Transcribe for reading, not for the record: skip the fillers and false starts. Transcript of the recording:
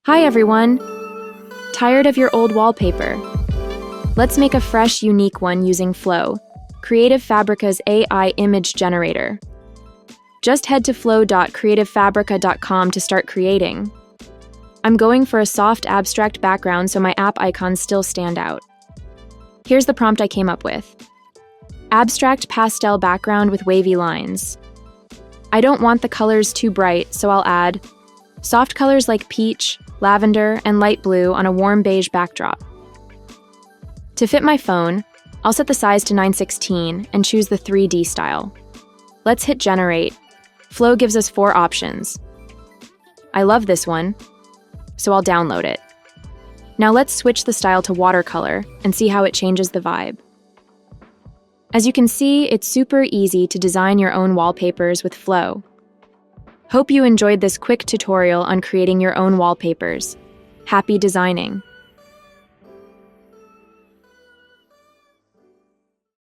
Hi everyone! Tired of your old wallpaper? Let's make a fresh, unique one using Flow, Creative Fabrica's AI image generator. Just head to flow.creativefabrica.com to start creating. I'm going for a soft, abstract background so my app icons still stand out. Here's the prompt I came up with. Abstract pastel background with wavy lines. I don't want the colors too bright, so I'll add soft colors like peach, lavender, and light blue on a warm beige backdrop. To fit my phone, I'll set the size to 916 and choose the 3D style. Let's hit generate. Flow gives us 4 options. I love this one, so I'll download it. Now let's switch the style to watercolor and see how it changes the vibe. As you can see, it's super easy to design your own wallpapers with Flow. Hope you enjoyed this quick tutorial on creating your own wallpapers. Happy designing!